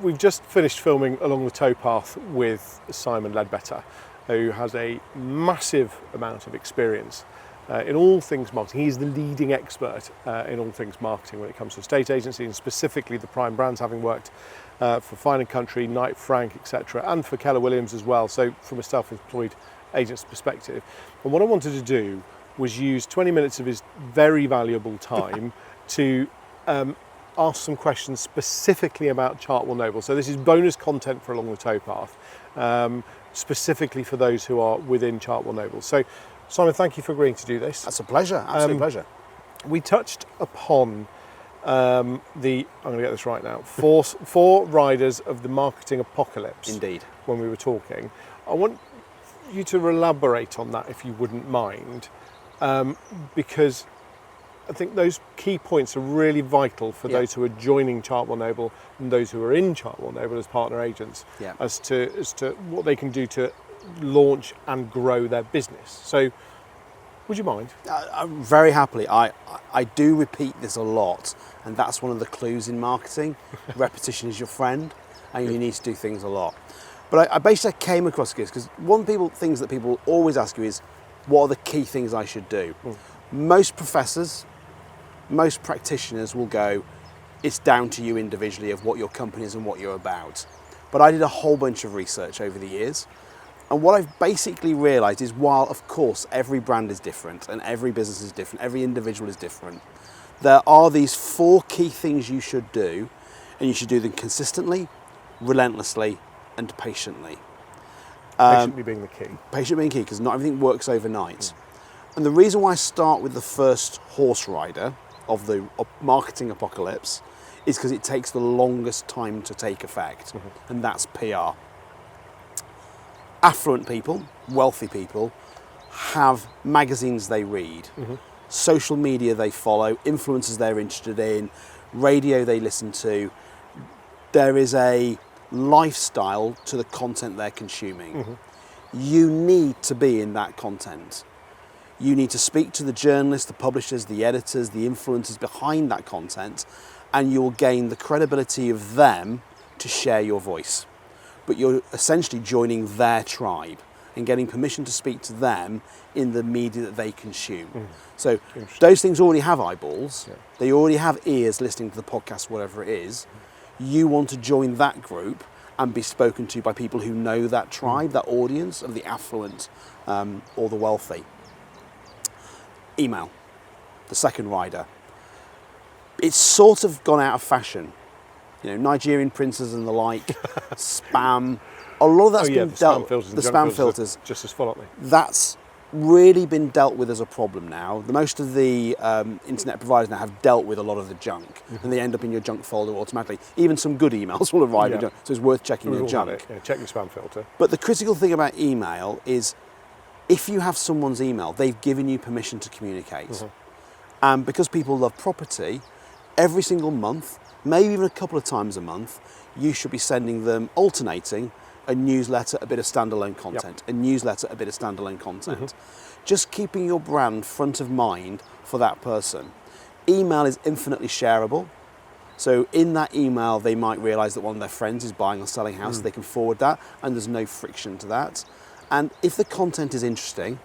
we've just finished filming along the Towpath with Simon Leadbetter, who has a massive amount of experience in all things marketing. He's the leading expert in all things marketing when it comes to estate agency, and specifically the prime brands, having worked for Fine & Country, Knight Frank, etc., and for Keller Williams as well, so from a self-employed agent's perspective. And what I wanted to do was use 20 minutes of his very valuable time to ask some questions specifically about Chartwell Noble. So this is bonus content for Along the Towpath, specifically for those who are within Chartwell Noble. So Simon, thank you for agreeing to do this. That's a pleasure, absolute pleasure. We touched upon I'm going to get this right now, four riders of the marketing apocalypse. Indeed. When we were talking. I want you to elaborate on that if you wouldn't mind, because I think those key points are really vital for those who are joining Chartwell Noble and those who are in Chartwell Noble as partner agents, as to what they can do to launch and grow their business. So, would you mind? Very happily. I do repeat this a lot, and that's one of the clues in marketing. Repetition is your friend, and you need to do things a lot. But I basically came across this because one of the things that people always ask you is, what are the key things I should do? Most professors, most practitioners will go, it's down to you individually of what your company is and what you're about. But I did a whole bunch of research over the years, and what I've basically realised is, while of course every brand is different and every business is different, every individual is different, there are these 4 key things you should do, and you should do them consistently, relentlessly, and patiently. Patiently being the key. Patient being key, because not everything works overnight. And the reason why I start with the first horse rider of the marketing apocalypse is because it takes the longest time to take effect, and that's PR. Affluent people, wealthy people, have magazines they read, social media they follow, influencers they're interested in, radio they listen to. There is a lifestyle to the content they're consuming. You need to be in that content. You need to speak to the journalists, the publishers, the editors, the influencers behind that content, and you'll gain the credibility of them to share your voice. But you're essentially joining their tribe and getting permission to speak to them in the media that they consume. So those things already have eyeballs, they already have ears listening to the podcast, whatever it is. You want to join that group and be spoken to by people who know that tribe, that audience of the affluent or the wealthy. Email, the second rider. It's sort of gone out of fashion. You know, Nigerian princes and the like, spam. A lot of that's been dealt with. The spam filters. Just as full, aren't they? That's really been dealt with as a problem now. Most of the internet providers now have dealt with a lot of the junk, and they end up in your junk folder automatically. Even some good emails will arrive in junk, so it's worth checking your junk. Check your spam filter. But the critical thing about email is, if you have someone's email, they've given you permission to communicate. And because people love property, every single month, maybe even a couple of times a month, you should be sending them, alternating, a newsletter, a bit of standalone content, a newsletter, a bit of standalone content. Just keeping your brand front of mind for that person. Email is infinitely shareable. So in that email, they might realise that one of their friends is buying or selling a house, they can forward that, and there's no friction to that. And if the content is interesting,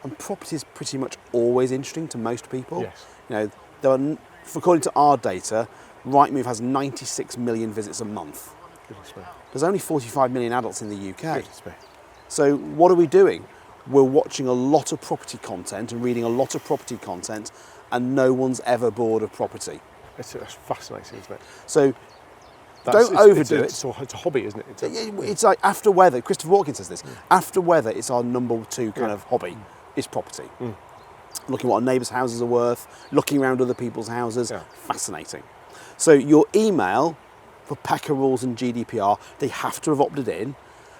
and property is pretty much always interesting to most people. You know, according to our data, Rightmove has 96 million visits a month. There's only 45 million adults in the UK. So what are we doing? We're watching a lot of property content and reading a lot of property content, and no one's ever bored of property. It's fascinating, isn't it? So don't overdo it. It's a hobby, isn't it? It's like after weather. Christopher Walken says this. After weather, it's our number 2 kind of hobby. Is property. Looking what our neighbours' houses are worth, looking around other people's houses. Fascinating. So your email, for PECA rules and GDPR, they have to have opted in,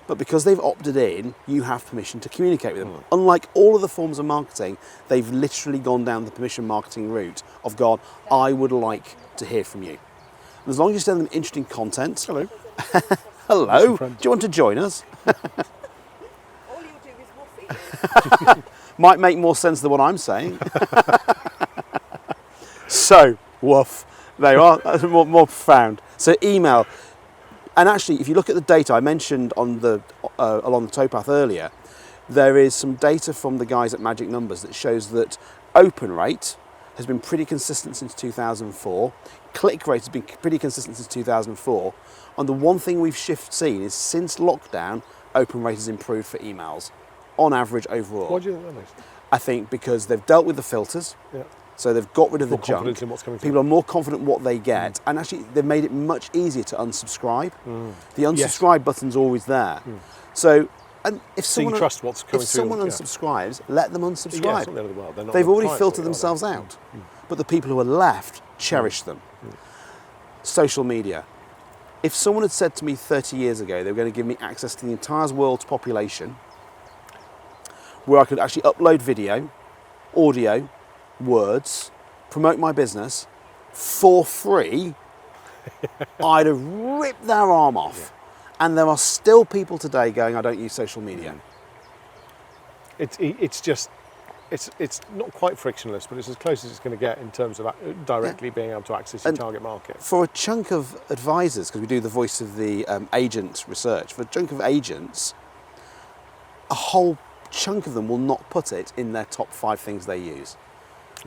but because they've opted in, you have permission to communicate with them. Unlike all other forms of marketing, they've literally gone down the permission marketing route of God, I would like to hear from you. And as long as you send them interesting content. Hello. Hello. Do you want to join us? All you do is woofy. Might make more sense than what I'm saying. So, woof. There you are. That's more profound. So email. And actually, if you look at the data I mentioned on along the Towpath earlier, there is some data from the guys at Magic Numbers that shows that open rate has been pretty consistent since 2004. Click rate has been pretty consistent since 2004. And the one thing we've seen is since lockdown, open rate has improved for emails, on average overall. Why do you think that is? I think because they've dealt with the filters, Yeah. so they've got rid of More the junk. confidence in what's coming through. People are more confident in what they get, and actually they've made it much easier to unsubscribe. The unsubscribe button's always there. So, and if So you someone trust what's coming if through, someone yeah. unsubscribes, let them Yeah, unsubscribe. it's not the end of the world. They're not They've the already client, filtered are they? themselves out. But the people who are left cherish them. Social media. If someone had said to me 30 years ago they were going to give me access to the entire world's population, where I could actually upload video, audio, words, promote my business for free, I'd have ripped their arm off. And there are still people today going, I don't use social media. It's not quite frictionless, but it's as close as it's going to get in terms of directly being able to access your And target market. For a chunk of advisors, because we do the voice of the agent research, for a chunk of agents, a whole chunk of them will not put it in their top 5 things they use.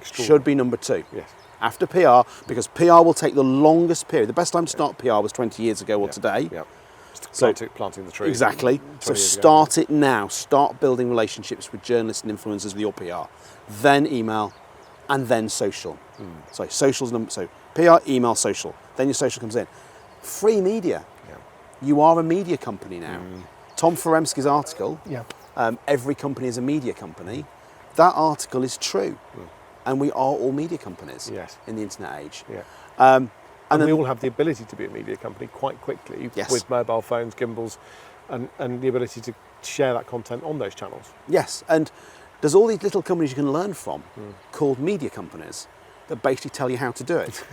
Should be number 2. Yes. After PR, because PR will take the longest period. The best time to start PR was 20 years ago or today. Yeah. So- Planting the trees. Exactly. 20 So years ago. start it now. Start building relationships with journalists and influencers with your PR. Then email, and then social. Sorry, social's number. So PR, email, social. Then your social comes in. Free media. Yeah. You are a media company now. Tom Foremski's article, Yeah. Every company is a media company, that article is true. And we are all media companies Yes. in the internet age. Yeah. And And then, we all have the ability to be a media company quite quickly Yes. with mobile phones, gimbals, and the ability to share that content on those channels. yes, and there's all these little companies you can learn from called media companies that basically tell you how to do it.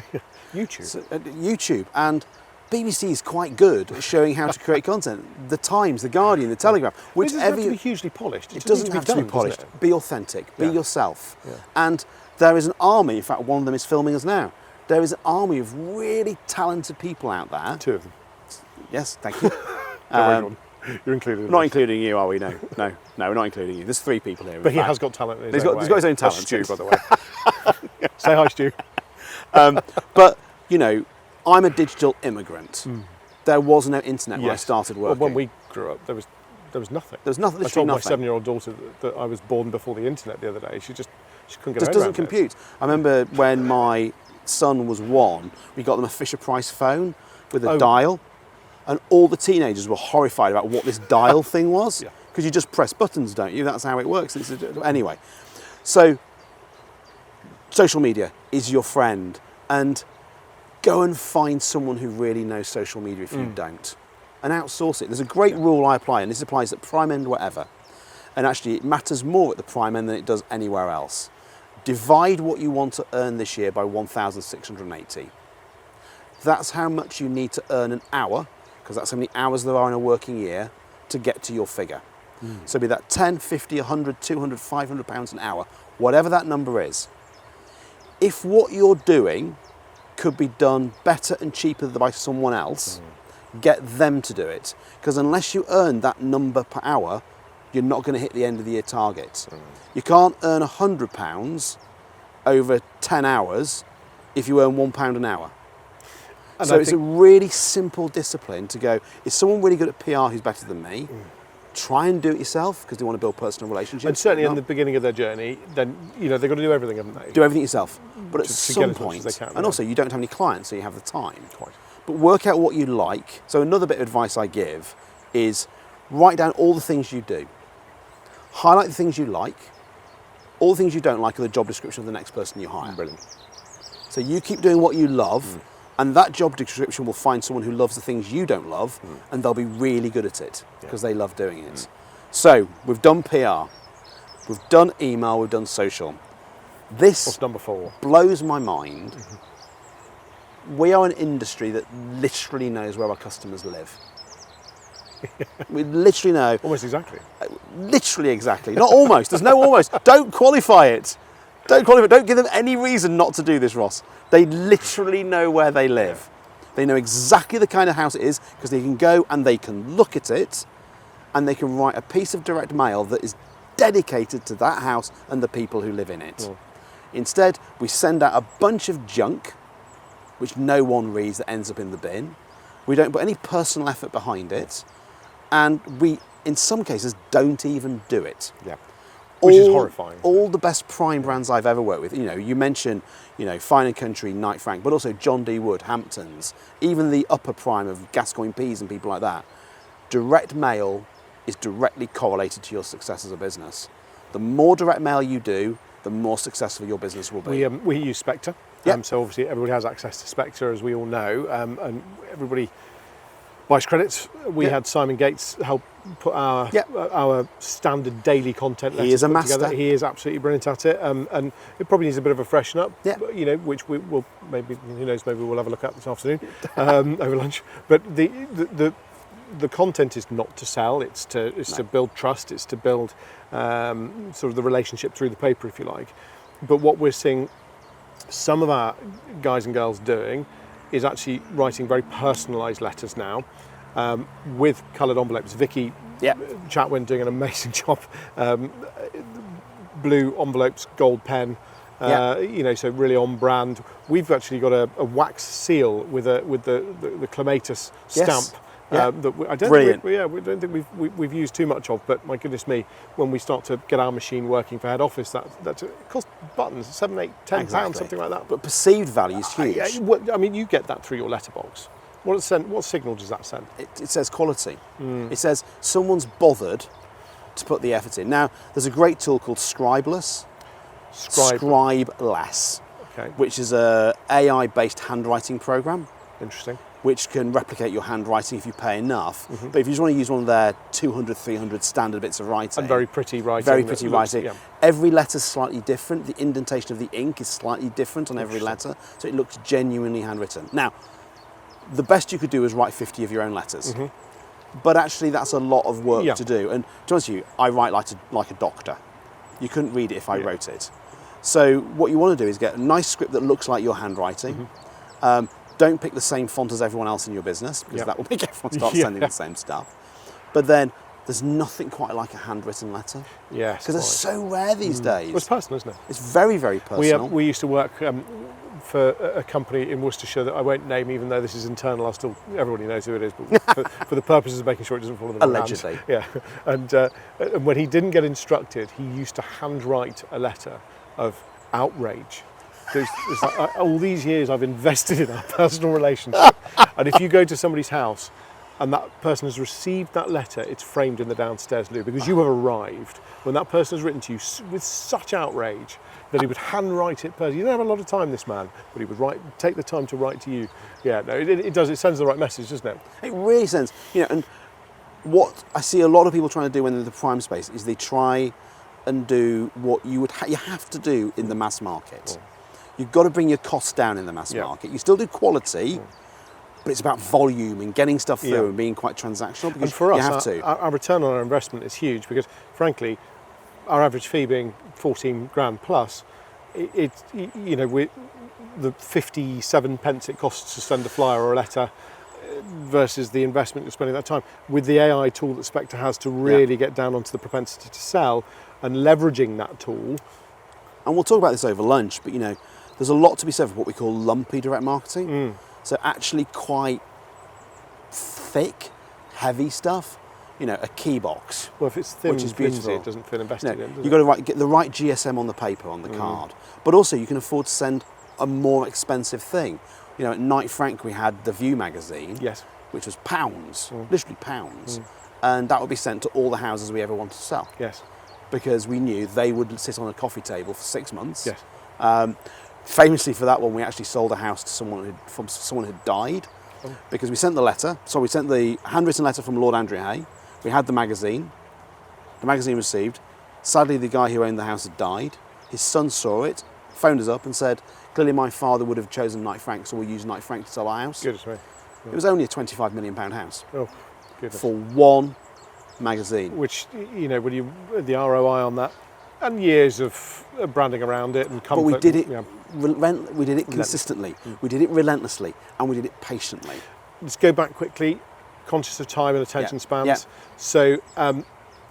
YouTube. So, YouTube, and BBC is quite good at showing how to create content. The Times, The Guardian, The Telegraph, It doesn't have whichever to be hugely polished. it doesn't have to be done, polished. doesn't it? Be authentic. Be Yeah. yourself. Yeah. And there is an army. In fact, one of them is filming us now. There is an army of really talented people out there. 2 of them. Yes, thank you. Don't worry, Gordon. You're included. in Not this. including you, are we? No, we're not including you. There's 3 people here. in But he fact. has got talent. In He's his got his own That's talent, Stu, yes. by the way. Say hi, Stu. But you know, I'm a digital immigrant. There was no internet when I Yes. started Well, working. when we grew up, there was nothing. There's nothing. I Literally told my nothing. 7-year-old daughter that I was born before the internet the other day. She couldn't get Just her head doesn't around it. compute. I remember when my son was 1, we got them a Fisher-Price phone with a Oh. dial, and all the teenagers were horrified about what this dial thing was, Yeah. because you just press buttons, don't you? That's how it works. Anyway, so social media is your friend, and go and find someone who really knows social media if you don't, and outsource it. There's a great rule I apply, and this applies at prime end, whatever, and actually it matters more at the prime end than it does anywhere else. Divide what you want to earn this year by 1,680. That's how much you need to earn an hour, because that's how many hours there are in a working year, to get to your figure. So be that 10, 50, 100, 200, 500 pounds an hour, whatever that number is. If what you're doing could be done better and cheaper by someone else, get them to do it. Because unless you earn that number per hour, you're not going to hit the end of the year target. You can't earn £100 over 10 hours if you earn £1 an hour. And So I it's a think- really simple discipline to go, is someone really good at PR who's better than me? Try and do it yourself because they want to build personal relationships. And certainly in Not- the beginning of their journey, then they've got to do everything, haven't they? do everything yourself. But at to get some as much point, as they can, and yeah. also you don't have any clients, so you have the time. Quite. But work out what you like. So another bit of advice I give is write down all the things you do. Highlight the things you like. All the things you don't like are the job description of the next person you hire. Brilliant. So you keep doing what you love, and that job description will find someone who loves the things you don't love, and they'll be really good at it because they love doing it. So we've done PR, we've done email, we've done social. This What's number 4? blows my mind. We are an industry that literally knows where our customers live. We literally know, Almost exactly. literally exactly, not almost, there's no almost. Don't qualify it. Don't qualify it. Don't give them any reason not to do this, Ross. They literally know where they live. They know exactly the kind of house it is because they can go and they can look at it and they can write a piece of direct mail that is dedicated to that house and the people who live in it. Instead, we send out a bunch of junk which no one reads that ends up in the bin. We don't put any personal effort behind it, and we, in some cases, don't even do it. Yeah. Which is horrifying. All the best prime brands I've ever worked with, you mentioned, Fine & Country, Knight Frank, but also John D. Wood, Hamptons, even the upper prime of Gascoigne Peas and people like that. Direct mail is directly correlated to your success as a business. The more direct mail you do, the more successful your business will be. We use Spectre, so obviously everybody has access to Spectre, as we all know, and everybody buys credits. We had Simon Gates help put our standard daily content letters He is a master. together. He is absolutely brilliant at it, and it probably needs a bit of a freshen up. Yeah. Which we will maybe, who knows, maybe we'll have a look at this afternoon over lunch. But the content is not to sell; it's to build trust. It's to build sort of the relationship through the paper, if you like. But what we're seeing some of our guys and girls doing is actually writing very personalised letters now with coloured envelopes. Vicky Chatwin doing an amazing job. Blue envelopes, gold pen. So really on brand. We've actually got a wax seal with the clematis stamp. I don't think we've used too much of, but my goodness me, when we start to get our machine working for head office, it costs buttons, £7, £8, £10, something like that. But perceived value is huge. You get that through your letterbox. What signal does that send? It says quality. It says someone's bothered to put the effort in. Now, there's a great tool called Scribeless. Scribeless. Okay. Which is a AI-based handwriting program. Interesting. Which can replicate your handwriting if you pay enough. But if you just want to use one of their 200, 300 standard bits of writing. And very pretty writing. Every letter's slightly different. The indentation of the ink is slightly different on every letter. So it looks genuinely handwritten. Now, the best you could do is write 50 of your own letters. But actually that's a lot of work to do. And to be honest with you, I write like a doctor. You couldn't read it if I wrote it. So what you want to do is get a nice script that looks like your handwriting. Don't pick the same font as everyone else in your business, because that will make everyone start sending the same stuff. But then there's nothing quite like a handwritten letter. Yes. Because they're so rare these days. Well, it's personal, isn't it? It's very, very personal. We used to work for a company in Worcestershire that I won't name, even though this is internal. Everybody knows who it is, but for the purposes of making sure it doesn't fall in the wrong hands. Allegedly. Yeah. And when he didn't get instructed, he used to handwrite a letter of outrage. It's like, all these years I've invested in our personal relationship, and if you go to somebody's house and that person has received that letter, it's framed in the downstairs loo, because you have arrived when that person has written to you with such outrage that he would handwrite it personally. He didn't have a lot of time, this man, but he would take the time to write to you. Yeah, no, it does. It sends the right message, doesn't it? It really sends. And what I see a lot of people trying to do when they're in the prime space is they try and do what you have to do in the mass market. You've got to bring your costs down in the mass market. You still do quality, but it's about volume and getting stuff through and being quite transactional, because and for us, you have to. Our return on our investment is huge, because frankly, our average fee being 14 grand plus, the 57 pence it costs to send a flyer or a letter versus the investment you're spending that time. With the AI tool that Spectre has to really get down onto the propensity to sell and leveraging that tool. And we'll talk about this over lunch, but there's a lot to be said for what we call lumpy direct marketing. So actually quite thick, heavy stuff. A key box. Well, if it's thin, which is beautiful, it doesn't feel invested in. You've got to get the right GSM on the paper, on the card. But also you can afford to send a more expensive thing. At Knight Frank we had the View magazine, which was pounds, literally pounds. And that would be sent to all the houses we ever wanted to sell. Yes. Because we knew they would sit on a coffee table for 6 months. Yes. Famously for that one, we actually sold a house to someone who had died, because we sent the letter. So we sent the handwritten letter from Lord Andrew Hay. We had the magazine. The magazine received. Sadly, the guy who owned the house had died. His son saw it, phoned us up and said, clearly my father would have chosen Knight Frank, so we'll use Knight Frank to sell our house. Goodness me. It was only a £25 million house. Oh, goodness. For one magazine. Which, the ROI on that, and years of branding around it and comfort. But we did it consistently, we did it relentlessly, and we did it patiently. Let's go back quickly, conscious of time and attention spans. Yeah. So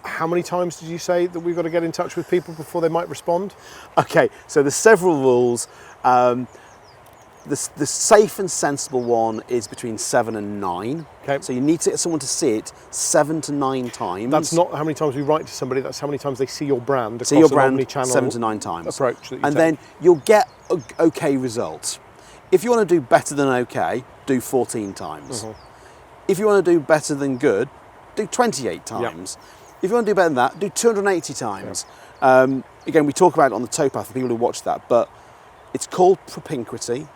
how many times did you say that we've got to get in touch with people before they might respond? Okay, so there's several rules. The safe and sensible one is between 7 and 9. Okay. So you need to get someone to see it 7 to 9 times. That's not how many times we write to somebody, that's how many times they see your brand across see your an brand omni-channel 7 to 9 times. approach that you and take. then you'll get okay results. If you want to do better than okay, do 14 times. If you want to do better than good, do 28 times. If you want to do better than that, do 280 times. Again, we talk about it on the Towpath for people who watch that, but it's called propinquity.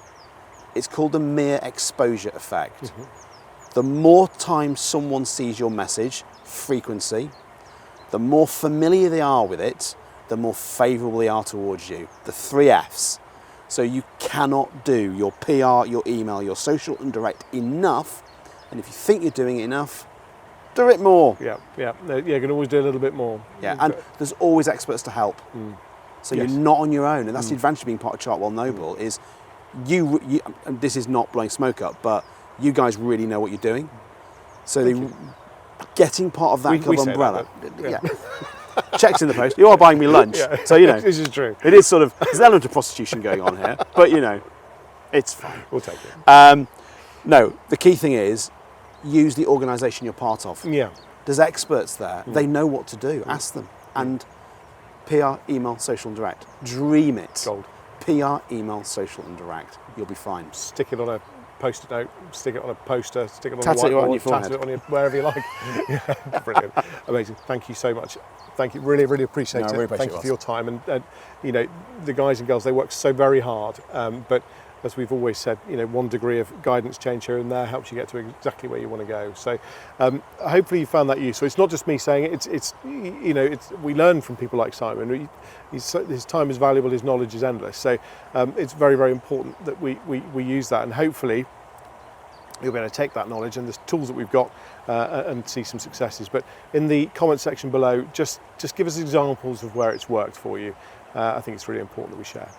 It's called the mere exposure effect. The more times someone sees your message, frequency, the more familiar they are with it, the more favourable they are towards you. The 3 Fs. So you cannot do your PR, your email, your social and direct enough. And if you think you're doing it enough, do it more. Yeah, you can always do a little bit more. Yeah, and there's always experts to help. So Yes. you're not on your own, and that's the advantage of being part of Chartwell Noble. Is you and this is not blowing smoke up, but you guys really know what you're doing. So getting part of that We club say that, umbrella, but, yeah. Checks in the post. You are buying me lunch, so you know This is true. it is sort of there's an element of prostitution going on here, but you know, it's fine. We'll take it. No, the key thing is use the organisation you're part of. Yeah. There's experts there. They know what to do. Ask them. And PR, email, social and direct. Dream it. Gold. PR, email, social and direct. You'll be fine. Stick it on a post-it note, stick it on a poster, stick it on Tattoo a it whiteboard, on your forehead. tattoo it on your wherever you like. Yeah, brilliant. Amazing. Thank you so much. Thank you. Really, really appreciate No, I it. really appreciate Thank you it, for your time. And you know, the guys and girls, they work so very hard. But as we've always said, you know, 1 degree of guidance change here and there helps you get to exactly where you want to go. So hopefully you found that useful. It's not just me saying it. It's you know, we learn from people like Simon. His time is valuable. His knowledge is endless. So it's very, very important that we use that, and hopefully you'll be able to take that knowledge and the tools that we've got and see some successes. But in the comment section below, just give us examples of where it's worked for you. I think it's really important that we share.